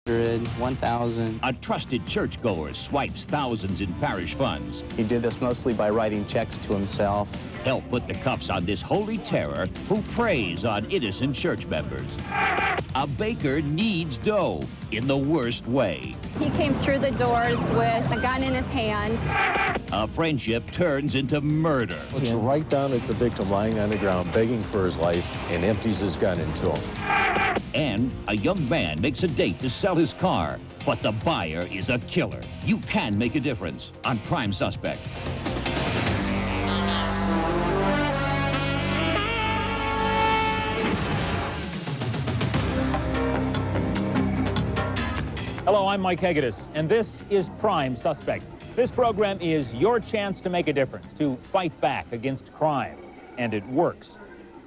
1,000. A trusted churchgoer swipes thousands in parish funds. He did this mostly by writing checks to himself. Help put the cuffs on this holy terror who preys on innocent church members. A baker needs dough in the worst way. He came through the doors with a gun in his hand. A friendship turns into murder. Looks right down at the victim lying on the ground, begging for his life, and empties his gun into him. And a young man makes a date to sell his car, but the buyer is a killer. You can make a difference on Prime Suspect. Hello, I'm Mike Hegedus, and this is Prime Suspect. This program is your chance to make a difference, to fight back against crime, and it works.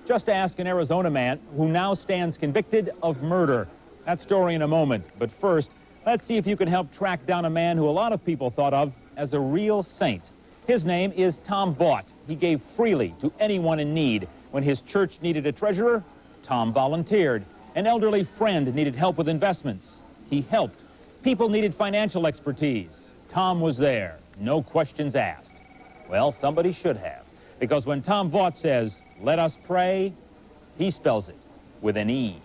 Just ask an Arizona man who now stands convicted of murder. That story in a moment, but first, let's see if you can help track down a man who a lot of people thought of as a real saint. His name is Tom Vaught. He gave freely to anyone in need. When his church needed a treasurer, Tom volunteered. An elderly friend needed help with investments. He helped. People needed financial expertise. Tom was there, no questions asked. Well, somebody should have, because when Tom Vaught says, "Let us pray," he spells it with an E.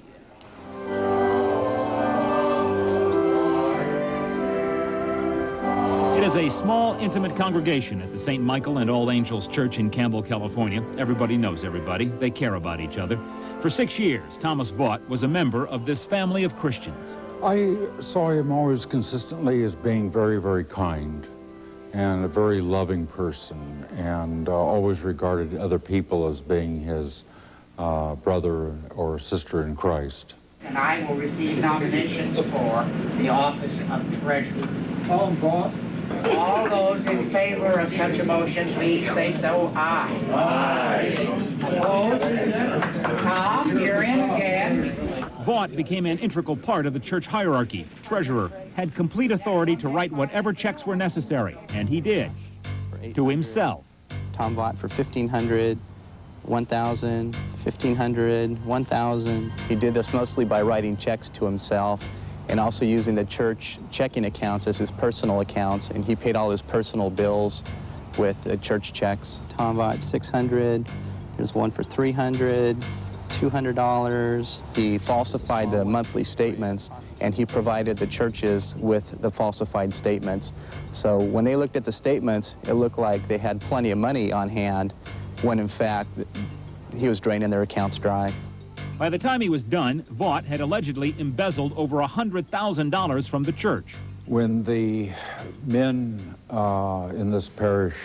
It is a small, intimate congregation at the St. Michael and All Angels Church in Campbell, California. Everybody knows everybody. They care about each other. For 6 years, Thomas Vaught was a member of this family of Christians. I saw him always consistently as being very, very kind and a very loving person, and always regarded other people as being his brother or sister in Christ. And I will receive nominations for the office of treasurer. Tom Vaught. All those in favor of such a motion, please say so. Aye. Aye. Opposed? Tom, you're in again. Vaught became an integral part of the church hierarchy. Treasurer had complete authority to write whatever checks were necessary, and he did, to himself. Tom Vaught for 1,500, 1,000, 1,500, 1,000. He did this mostly by writing checks to himself and also using the church checking accounts as his personal accounts, and he paid all his personal bills with the church checks. Tom Vaught, 600. Here's one for 300. $200. He falsified the monthly statements, and he provided the churches with the falsified statements. So when they looked at the statements, it looked like they had plenty of money on hand, when in fact he was draining their accounts dry. By the time he was done, Vaught had allegedly embezzled over $100,000 from the church. When the men in this parish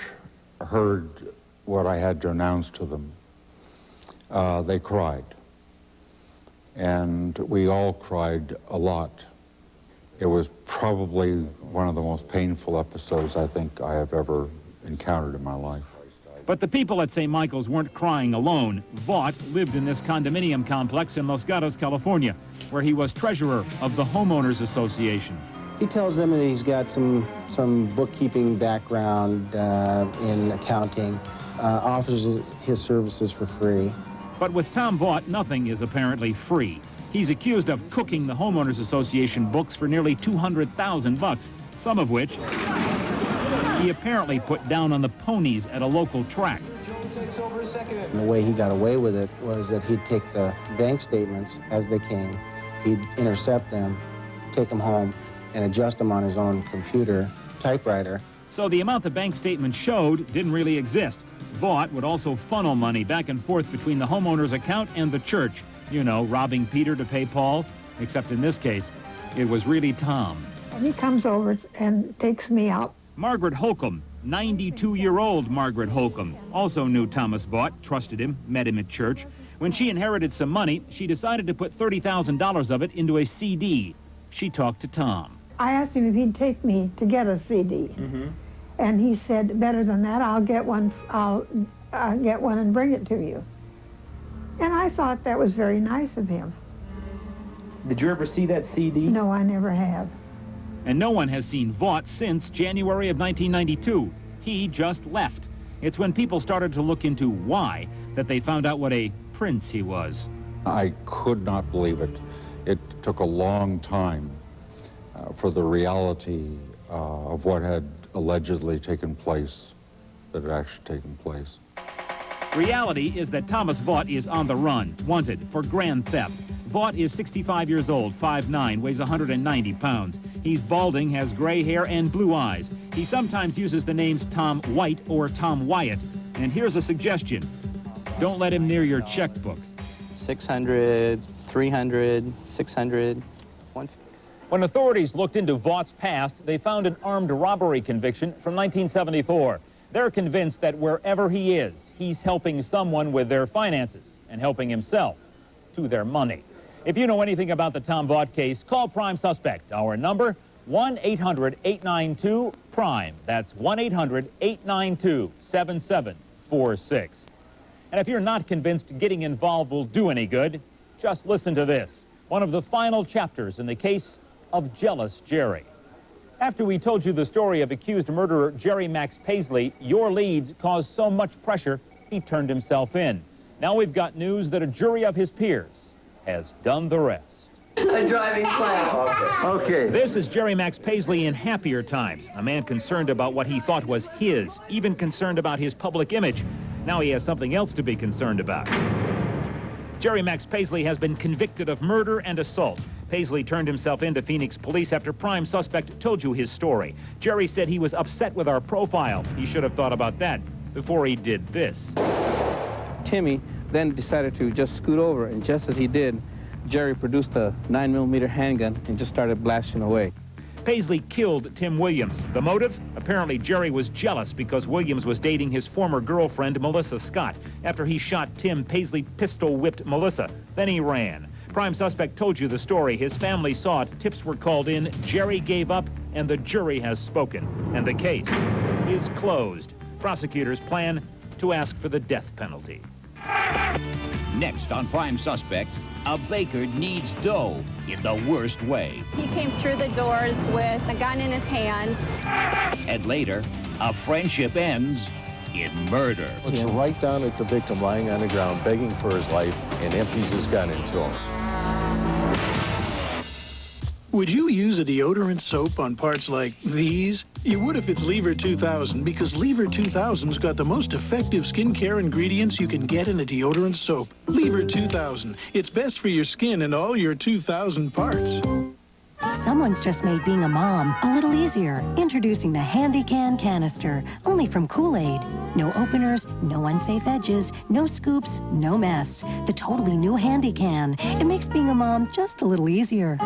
heard what I had to announce to them, they cried, and we all cried a lot. It was probably one of the most painful episodes I think I have ever encountered in my life. But the people at St. Michael's weren't crying alone. Vaught lived in this condominium complex in Los Gatos, California, where he was treasurer of the Homeowners Association. He tells them that he's got some bookkeeping background in accounting, offers his services for free. But with Tom Vaught, nothing is apparently free. He's accused of cooking the Homeowners Association books for nearly $200,000, some of which he apparently put down on the ponies at a local track. And the way he got away with it was that he'd take the bank statements as they came, he'd intercept them, take them home, and adjust them on his own computer typewriter. So the amount the bank statement showed didn't really exist. Vaught would also funnel money back and forth between the homeowner's account and the church. You know, robbing Peter to pay Paul, except in this case, it was really Tom. And he comes over and takes me out. Margaret Holcomb, 92-year-old Margaret Holcomb, also knew Thomas Vaught, trusted him, met him at church. When she inherited some money, she decided to put $30,000 of it into a CD. She talked to Tom. I asked him if he'd take me to get a CD. Mm-hmm. And he said, better than that, I'll get one and bring it to you. And I thought that was very nice of him. Did you ever see that CD? No, I never have. And no one has seen Vaught since January of 1992. He just left. It's when people started to look into why that they found out what a prince he was. I could not believe it. It took a long time for the reality of what had allegedly taken place, that had actually taken place. Reality is that Thomas Vaught is on the run, wanted for grand theft. Vaught is 65 years old, 5'9", weighs 190 pounds. He's balding, has gray hair, and blue eyes. He sometimes uses the names Tom White or Tom Wyatt. And here's a suggestion. Don't let him near your checkbook. 600, 300, 600, 150. When authorities looked into Vaught's past, they found an armed robbery conviction from 1974. They're convinced that wherever he is, he's helping someone with their finances and helping himself to their money. If you know anything about the Tom Vaught case, call Prime Suspect. Our number, 1-800-892-PRIME. That's 1-800-892-7746. And if you're not convinced getting involved will do any good, just listen to this. One of the final chapters in the case of Jealous Jerry. After we told you the story of accused murderer Jerry Max Paisley, your leads caused so much pressure, he turned himself in. Now we've got news that a jury of his peers has done the rest. A driving plan. Okay. This is Jerry Max Paisley in happier times. A man concerned about what he thought was his, even concerned about his public image. Now he has something else to be concerned about. Jerry Max Paisley has been convicted of murder and assault. Paisley turned himself in to Phoenix police after Prime Suspect told you his story. Jerry said he was upset with our profile. He should have thought about that before he did this. Timmy then decided to just scoot over, and just as he did, Jerry produced a 9mm handgun and just started blasting away. Paisley killed Tim Williams. The motive? Apparently Jerry was jealous because Williams was dating his former girlfriend, Melissa Scott. After he shot Tim, Paisley pistol-whipped Melissa. Then he ran. Prime Suspect told you the story. His family saw it. Tips were called in. Jerry gave up, and the jury has spoken. And the case is closed. Prosecutors plan to ask for the death penalty. Next on Prime Suspect, a baker needs dough in the worst way. He came through the doors with a gun in his hand. And later, a friendship ends in murder. Looks right down at the victim lying on the ground, begging for his life, and empties his gun into him. Would you use a deodorant soap on parts like these? You would if it's Lever 2000, because Lever 2000's got the most effective skincare ingredients you can get in a deodorant soap. Lever 2000. It's best for your skin and all your 2000 parts. Someone's just made being a mom a little easier. Introducing the Handy Can Canister, only from Kool-Aid. No openers, no unsafe edges, no scoops, no mess. The totally new Handy Can. It makes being a mom just a little easier.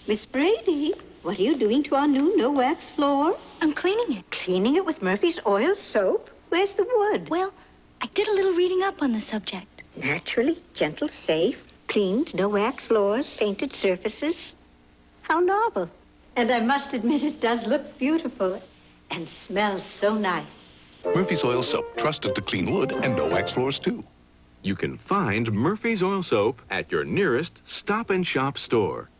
Miss Brady, what are you doing to our new no-wax floor? I'm cleaning it. Cleaning it with Murphy's Oil Soap? Where's the wood? Well, I did a little reading up on the subject. Naturally, gentle, safe, cleans, no-wax floors, painted surfaces. How novel. And I must admit it does look beautiful and smells so nice. Murphy's Oil Soap, trusted to clean wood and no-wax floors, too. You can find Murphy's Oil Soap at your nearest Stop and Shop store.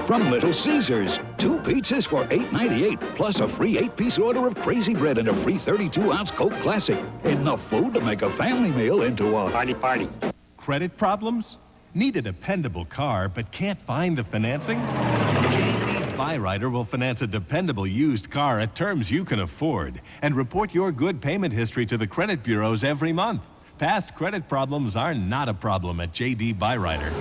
From Little Caesars, 2 pizzas for $8.98, plus a free 8-piece order of Crazy Bread and a free 32-ounce Coke Classic. Enough food to make a family meal into a party. Credit problems? Need a dependable car but can't find the financing? J.D. Byrider will finance a dependable used car at terms you can afford and report your good payment history to the credit bureaus every month. Past credit problems are not a problem at J.D. Byrider.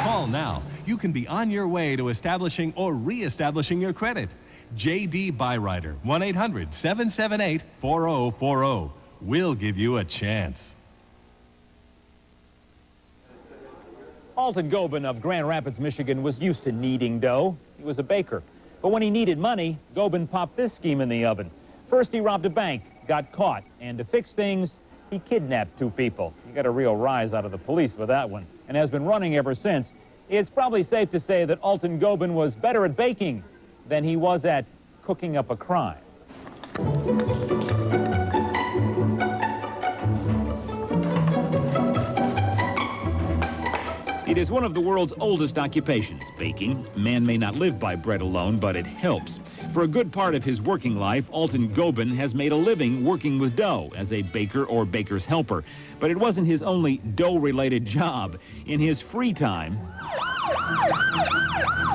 Call now. You can be on your way to establishing or re-establishing your credit. J.D. Byrider, 1-800-778-4040. We'll give you a chance. Alton Gobin of Grand Rapids, Michigan was used to kneading dough. He was a baker. But when he needed money, Gobin popped this scheme in the oven. First, he robbed a bank, got caught, and to fix things, he kidnapped 2 people. He got a real rise out of the police for that one, and has been running ever since. It's probably safe to say that Alton Gobin was better at baking than he was at cooking up a crime. It is one of the world's oldest occupations, baking. Man may not live by bread alone, but it helps. For a good part of his working life, Alton Gobin has made a living working with dough as a baker or baker's helper. But it wasn't his only dough-related job. In his free time,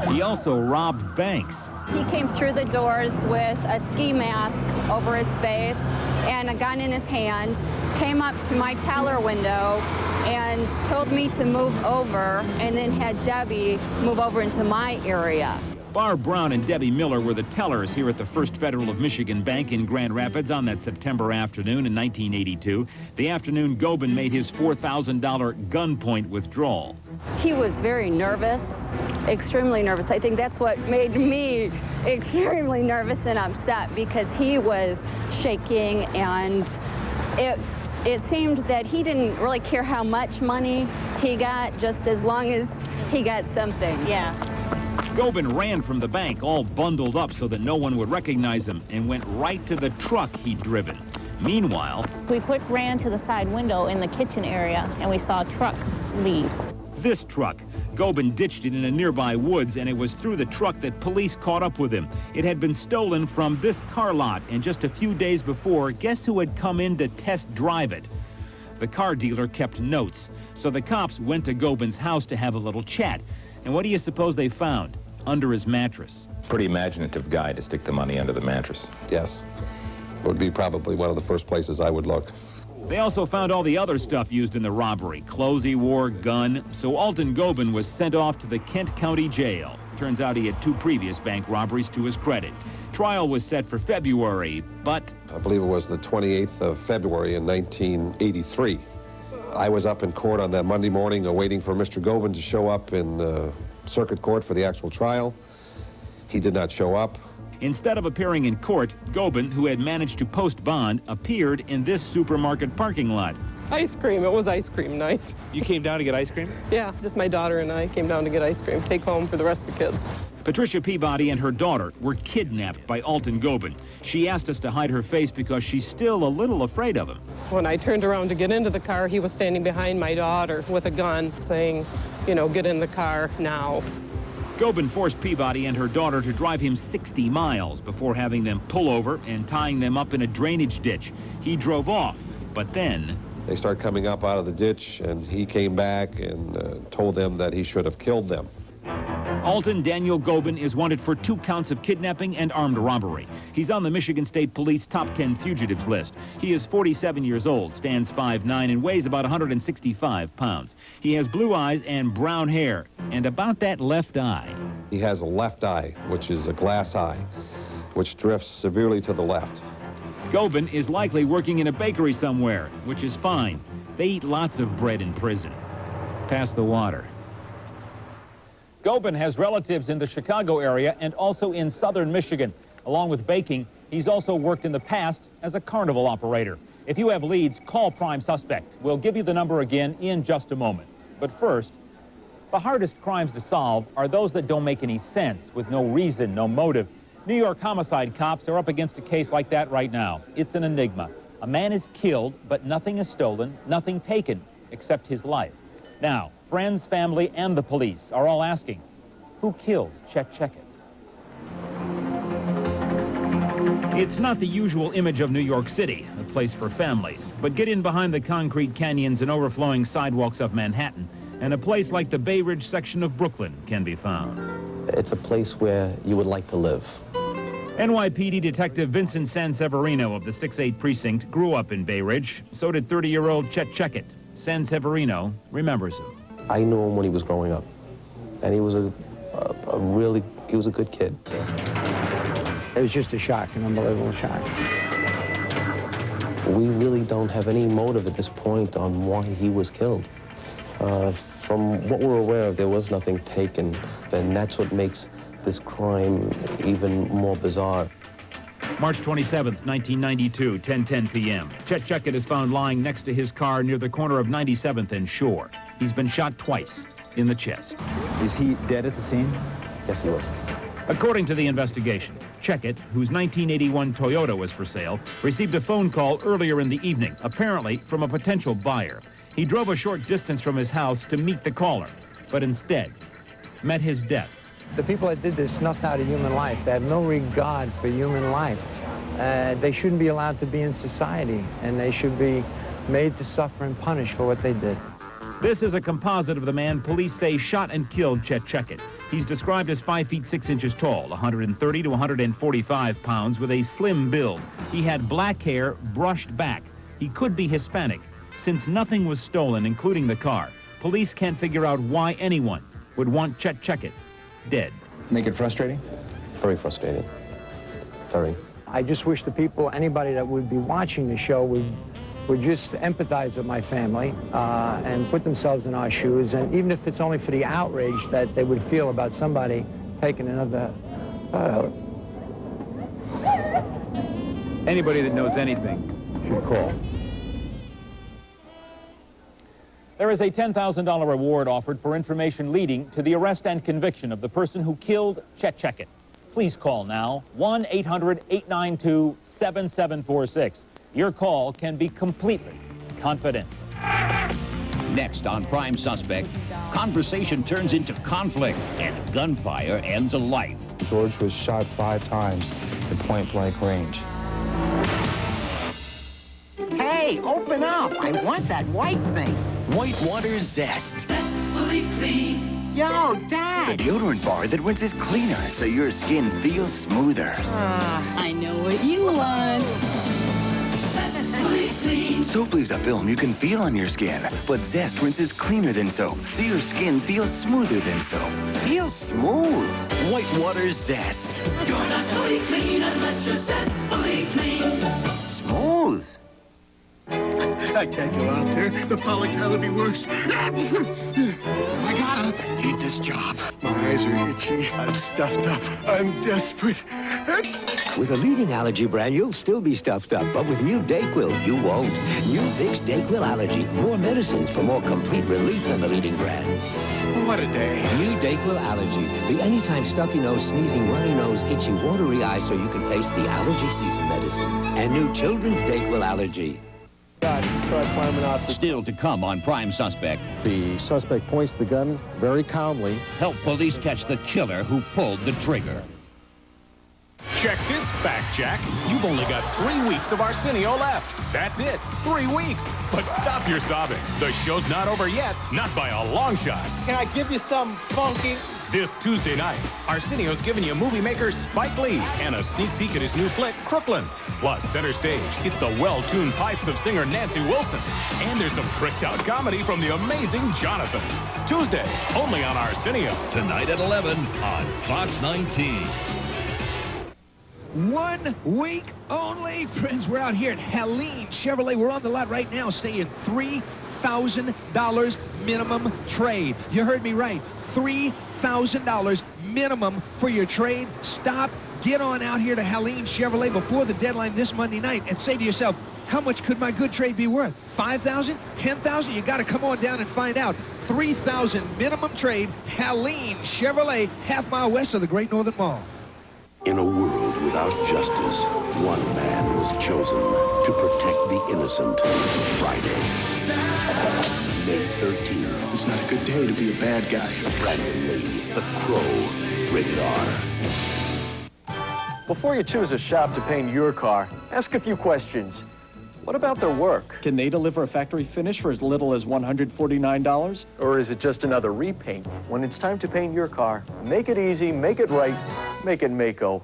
he also robbed banks. He came through the doors with a ski mask over his face and a gun in his hand, came up to my teller window and told me to move over, and then had Debbie move over into my area. Barb Brown and Debbie Miller were the tellers here at the First Federal of Michigan Bank in Grand Rapids on that September afternoon in 1982, the afternoon Gobin made his $4,000 gunpoint withdrawal. He was very nervous, extremely nervous. I think that's what made me extremely nervous and upset, because he was shaking, and it seemed that he didn't really care how much money he got, just as long as he got something. Yeah. Gobin ran from the bank all bundled up so that no one would recognize him, and went right to the truck he'd driven. Meanwhile, we quick ran to the side window in the kitchen area, and we saw a truck leave. this truck. Gobin ditched it in a nearby woods, and it was through the truck that police caught up with him. It had been stolen from this car lot, and just a few days before, guess who had come in to test drive it? The car dealer kept notes, so the cops went to Gobin's house to have a little chat. And what do you suppose they found under his mattress? Pretty imaginative guy to stick the money under the mattress. Yes. It would be probably one of the first places I would look. They also found all the other stuff used in the robbery. Clothes he wore, gun. So Alton Gobin was sent off to the Kent County Jail. Turns out he had 2 previous bank robberies to his credit. Trial was set for February, but... I believe it was the 28th of February in 1983. I was up in court on that Monday morning waiting for Mr. Gobin to show up in the circuit court for the actual trial. He did not show up. Instead of appearing in court, Gobin, who had managed to post bond, appeared in this supermarket parking lot. Ice cream. It was ice cream night. You came down to get ice cream? Yeah, just my daughter and I came down to get ice cream, take home for the rest of the kids. Patricia Peabody and her daughter were kidnapped by Alton Gobin. She asked us to hide her face because she's still a little afraid of him. When I turned around to get into the car, he was standing behind my daughter with a gun saying, you know, get in the car now. Gobin forced Peabody and her daughter to drive him 60 miles before having them pull over and tying them up in a drainage ditch. He drove off, but then... They started coming up out of the ditch, and he came back and told them that he should have killed them. Alton Daniel Gobin is wanted for 2 counts of kidnapping and armed robbery. He's on the Michigan State Police top 10 fugitives list. He is 47 years old, stands 5'9", and weighs about 165 pounds. He has blue eyes and brown hair, and about that left eye. He has a left eye, which is a glass eye, which drifts severely to the left. Gobin is likely working in a bakery somewhere, which is fine. They eat lots of bread in prison. Pass the water. Gobin has relatives in the Chicago area and also in southern Michigan. Along with baking, he's also worked in the past as a carnival operator. If you have leads, call Prime Suspect. We'll give you the number again in just a moment. But first, the hardest crimes to solve are those that don't make any sense, with no reason, no motive. New York homicide cops are up against a case like that right now. It's an enigma. A man is killed, but nothing is stolen, nothing taken, except his life. Now, friends, family, and the police are all asking, who killed Chet Checkett? It's not the usual image of New York City, a place for families, but get in behind the concrete canyons and overflowing sidewalks of Manhattan, and a place like the Bay Ridge section of Brooklyn can be found. It's a place where you would like to live. NYPD Detective Vincent Sanseverino of the 6-8 Precinct grew up in Bay Ridge. So did 30-year-old Chet Checkett. Sanseverino remembers him. I knew him when he was growing up, and he was a good kid. It was just a shock, an unbelievable shock. We really don't have any motive at this point on why he was killed. From what we're aware of, there was nothing taken, and that's what makes this crime even more bizarre. March 27th, 1992, 10:10 p.m. Chet Checkett is found lying next to his car near the corner of 97th and Shore. He's been shot twice in the chest. Is he dead at the scene? Yes, he was. According to the investigation, Checkett, whose 1981 Toyota was for sale, received a phone call earlier in the evening, apparently from a potential buyer. He drove a short distance from his house to meet the caller. but instead met his death. The people that did this snuffed out a human life. They have no regard for human life. They shouldn't be allowed to be in society, and they should be made to suffer and punished for what they did. This is a composite of the man police say shot and killed Chet Checkett. He's described as 5 feet 6 inches tall, 130 to 145 pounds, with a slim build. He had black hair brushed back. He could be Hispanic. Since nothing was stolen, including the car, police can't figure out why anyone would want Chet Checkett dead. Make it frustrating? Very frustrating. Very. I just wish the people, anybody that would be watching the show would just empathize with my family and put themselves in our shoes, and even if it's only for the outrage that they would feel about somebody taking another... Anybody that knows anything should call. There is a $10,000 reward offered for information leading to the arrest and conviction of the person who killed Chet Checkett. Please call now, 1-800-892-7746. Your call can be completely confidential. Next on Prime Suspect, conversation turns into conflict and gunfire ends a life. George was shot 5 times at point-blank range. Hey, open up! I want that white thing. Whitewater Zest. Zestfully clean. Yo, Dad! The deodorant bar that rinses cleaner so your skin feels smoother. I know what you want. Zestfully clean. Soap leaves a film you can feel on your skin, but Zest rinses cleaner than soap, so your skin feels smoother than soap. Feels smooth. Whitewater Zest. You're not fully clean unless you're zestfully clean. Smooth. I can't go out there. The pollen will be worse. I gotta need this job. My eyes are itchy. I'm stuffed up. I'm desperate. With a leading allergy brand, you'll still be stuffed up, but with new Dayquil, you won't. New Vicks Dayquil Allergy. More medicines for more complete relief than the leading brand. What a day. New Dayquil Allergy. The anytime stuffy nose, sneezing, runny nose, itchy, watery eyes so you can face the allergy season medicine. And new Children's Dayquil Allergy. Still to come on Prime Suspect. The suspect points the gun very calmly. Help police catch the killer who pulled the trigger. Check this fact, Jack. You've only got 3 weeks of Arsenio left. That's it, 3 weeks. But stop your sobbing. The show's not over yet, not by a long shot. Can I give you something funky? This Tuesday night, Arsenio's giving you movie maker Spike Lee and a sneak peek at his new flick, Crooklyn. Plus, center stage, it's the well-tuned pipes of singer Nancy Wilson. And there's some tricked-out comedy from the amazing Jonathan. Tuesday, only on Arsenio. Tonight at 11 on Fox 19. 1 week only. Friends, we're out here at Helene Chevrolet. We're on the lot right now saying $3,000 minimum trade. You heard me right. $3,000 minimum for your trade. Stop. Get on out here to Helene Chevrolet before the deadline this Monday night and say to yourself, how much could my good trade be worth? $5,000? $10,000? You got to come on down and find out. $3,000 minimum trade. Helene Chevrolet, half-mile west of the Great Northern Mall. In a world without justice, one man was chosen to protect the innocent. Friday, May 13th. It's not a good day to be a bad guy. Brandon Lee, The Crow, rated R. Before you choose a shop to paint your car, ask a few questions. What about their work? Can they deliver a factory finish for as little as $149? Or is it just another repaint? When it's time to paint your car, make it easy, make it right, make it Maaco.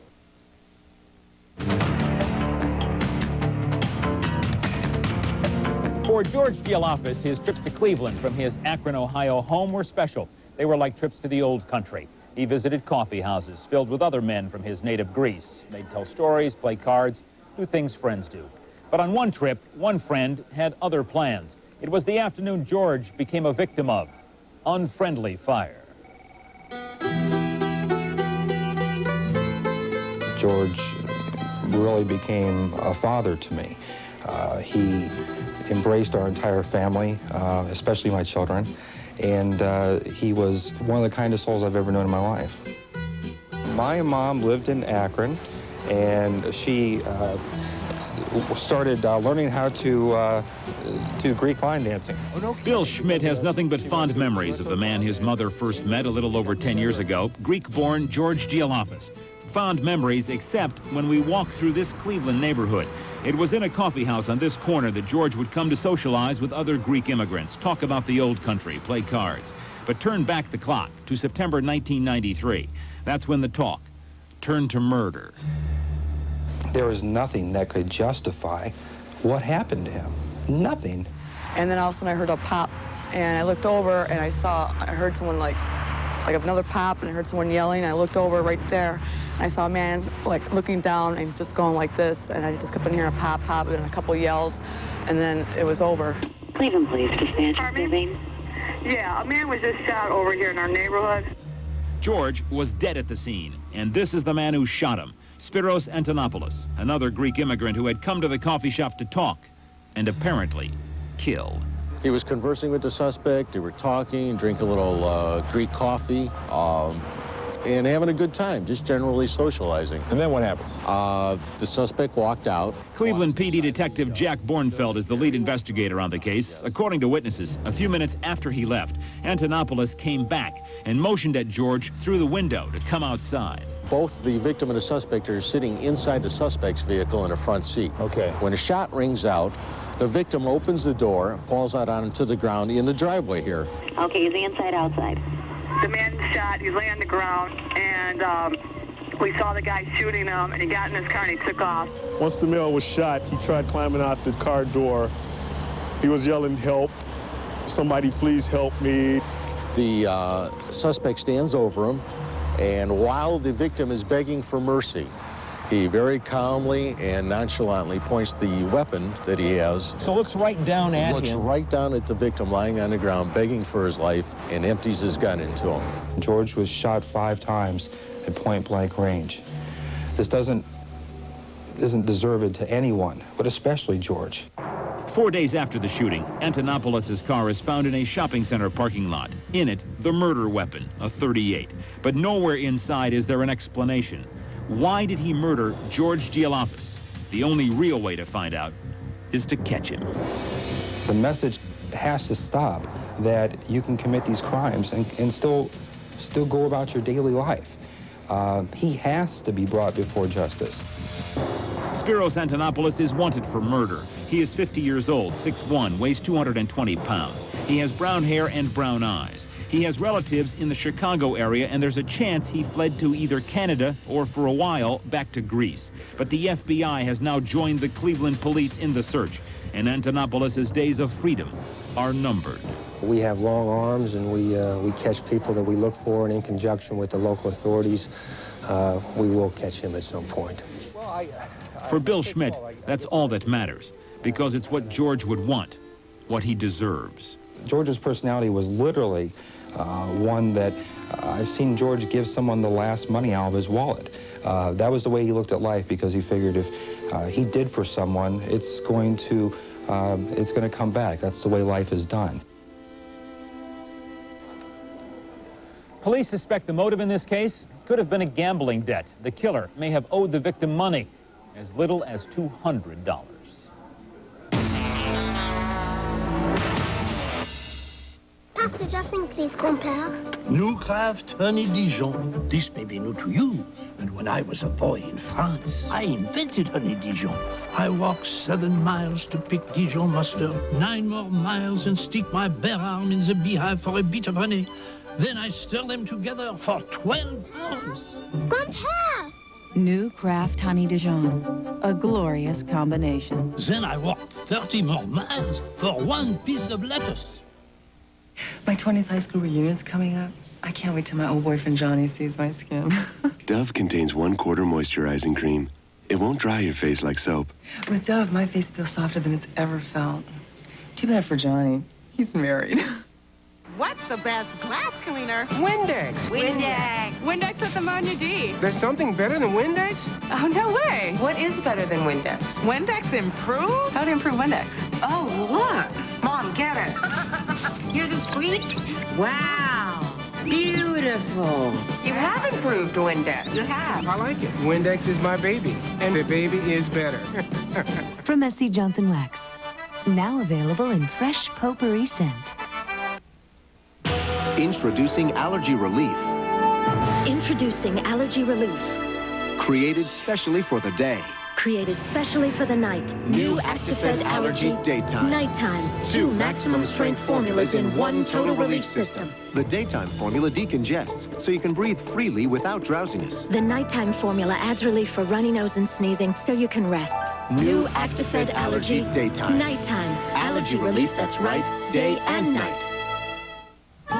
For George Gialofis, his trips to Cleveland from his Akron, Ohio home were special. They were like trips to the old country. He visited coffee houses filled with other men from his native Greece. They'd tell stories, play cards, do things friends do. But on one trip, one friend had other plans. It was the afternoon George became a victim of unfriendly fire. George really became a father to me. He embraced our entire family, especially my children, and he was one of the kindest souls I've ever known in my life. My mom lived in Akron, and she started learning how to do Greek line dancing. Bill Schmidt has nothing but fond memories of the man his mother first met a little over 10 years ago, Greek-born George Gialofis. Fond memories, except when we walk through this Cleveland neighborhood. It was in a coffee house on this corner that George would come to socialize with other Greek immigrants, talk about the old country, play cards. But turn back the clock to September 1993. That's when the talk turned to murder. There was nothing that could justify what happened to him. Nothing. And then all of a sudden I heard a pop, and I looked over and I heard someone like another pop, and I heard someone yelling, and I looked over right there, and I saw a man like looking down and just going like this, and I just kept on hearing a pop, pop, and a couple yells, and then it was over. Cleveland Police Dispatch. Yeah, a man was just shot over here in our neighborhood. George was dead at the scene, and this is the man who shot him, Spiros Antonopoulos, another Greek immigrant who had come to the coffee shop to talk and apparently killed. He was conversing with the suspect. They were talking, drinking a little Greek coffee, and having a good time, just generally socializing. And then what happens? The suspect walked out. Cleveland PD Detective Jack Bornfeld is the lead investigator on the case. According to witnesses, a few minutes after he left, Antonopoulos came back and motioned at George through the window to come outside. Both the victim and the suspect are sitting inside the suspect's vehicle in the front seat. Okay. When a shot rings out, the victim opens the door, falls out onto the ground in the driveway here. Okay, is he inside, outside? The man shot, he's laying on the ground, and we saw the guy shooting him, and he got in his car and he took off. Once the male was shot, he tried climbing out the car door. He was yelling, "Help, somebody please help me." The suspect stands over him, and while the victim is begging for mercy, he very calmly and nonchalantly points the weapon that he has. So looks right down at him. Looks right down at the victim lying on the ground, begging for his life, and empties his gun into him. George was shot 5 times at point-blank range. This isn't deserved to anyone, but especially George. 4 days after the shooting, Antonopoulos' car is found in a shopping center parking lot. In it, the murder weapon, a .38. But nowhere inside is there an explanation. Why did he murder George Gialofis? The only real way to find out is to catch him. The message has to stop that you can commit these crimes and still go about your daily life. He has to be brought before justice. Spiros Antonopoulos is wanted for murder. He is 50 years old, 6'1", weighs 220 pounds. He has brown hair and brown eyes. He has relatives in the Chicago area, and there's a chance he fled to either Canada or, for a while, back to Greece. But the FBI has now joined the Cleveland police in the search, and Antonopoulos' days of freedom are numbered. We have long arms, and we catch people that we look for, and in conjunction with the local authorities, we will catch him at some point. For Bill Schmidt, that's all that matters, because it's what George would want, what he deserves. George's personality was literally one that I've seen George give someone the last money out of his wallet. That was the way he looked at life, because he figured if he did for someone, it's going to come back. That's the way life is done. Police suspect the motive in this case could have been a gambling debt. The killer may have owed the victim money, as little as $200. Pass the dressing, please, compère. New craft honey Dijon. This may be new to you, but when I was a boy in France, I invented honey Dijon. I walked 7 miles to pick Dijon mustard, 9 more miles and stick my bare arm in the beehive for a bit of honey. Then I stir them together for 12 pounds. Compère! New Kraft Honey Dijon, a glorious combination. Then I walked 30 more miles for 1 piece of lettuce. My 20th high school reunion's coming up. I can't wait till my old boyfriend Johnny sees my skin. Dove contains 1/4 moisturizing cream. It won't dry your face like soap. With Dove, my face feels softer than it's ever felt. Too bad for Johnny. He's married. What's the best glass cleaner? Windex. Windex. Windex with ammonia D. There's something better than Windex? Oh, no way. What is better than Windex? Windex improved? How to improve Windex? Oh, look. Mom, get it. Here's a sweet. Wow. Beautiful. You have improved Windex. You have. I like it. Windex is my baby, and the baby is better. From SC Johnson Wax. Now available in fresh potpourri scent. Introducing Allergy Relief. Introducing Allergy Relief. Created specially for the day. Created specially for the night. New ActiFed Allergy Daytime. Nighttime. 2 maximum strength formulas in 1 total relief system. The daytime formula decongests, so you can breathe freely without drowsiness. The nighttime formula adds relief for runny nose and sneezing, so you can rest. New ActiFed Allergy Daytime. Nighttime. Allergy relief that's right, day and night.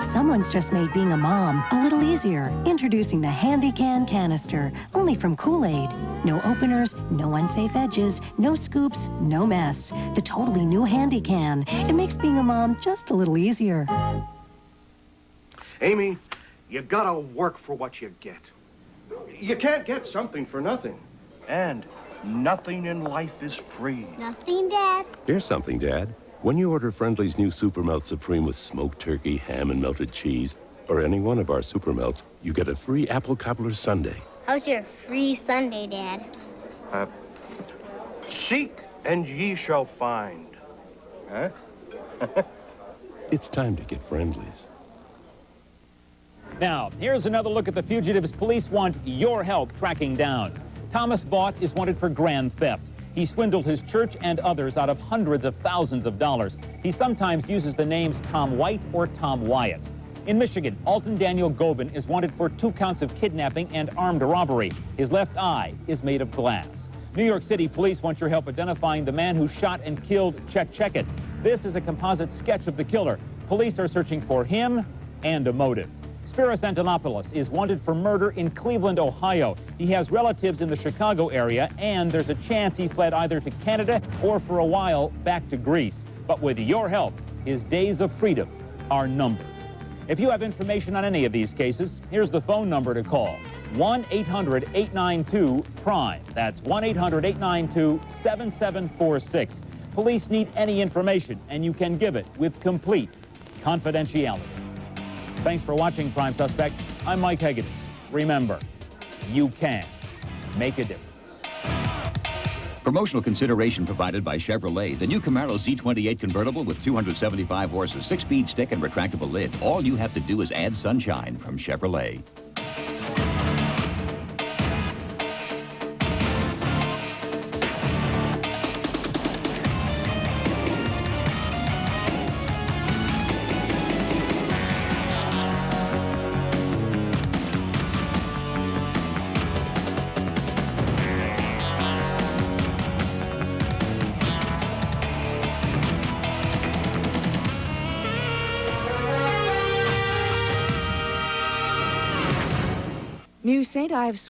Someone's just made being a mom a little easier. Introducing the Handy Can Canister, only from Kool-Aid. No openers, no unsafe edges, no scoops, no mess. The totally new Handy Can. It makes being a mom just a little easier. Amy, you gotta work for what you get. You can't get something for nothing. And nothing in life is free. Nothing, Dad. Here's something, Dad. When you order Friendly's new Super Melt Supreme with smoked turkey, ham, and melted cheese, or any one of our Super Melts, you get a free apple cobbler sundae. How's your free Sunday, Dad? Seek and ye shall find. Huh? It's time to get Friendly's. Now, here's another look at the fugitives police want your help tracking down. Thomas Vaught is wanted for grand theft. He swindled his church and others out of hundreds of thousands of dollars. He sometimes uses the names Tom White or Tom Wyatt. In Michigan, Alton Daniel Gobin is wanted for 2 counts of kidnapping and armed robbery. His left eye is made of glass. New York City police want your help identifying the man who shot and killed Chet Checkett. This is a composite sketch of the killer. Police are searching for him and a motive. Spiros Antonopoulos is wanted for murder in Cleveland, Ohio. He has relatives in the Chicago area, and there's a chance he fled either to Canada or, for a while, back to Greece. But with your help, his days of freedom are numbered. If you have information on any of these cases, here's the phone number to call. 1-800-892-PRIME. That's 1-800-892-7746. Police need any information, and you can give it with complete confidentiality. Thanks for watching Prime Suspect. I'm Mike Hegedus. Remember, you can make a difference. Promotional consideration provided by Chevrolet. The new Camaro Z28 convertible with 275 horses, 6-speed stick, and retractable lid. All you have to do is add sunshine from Chevrolet. New St. Ives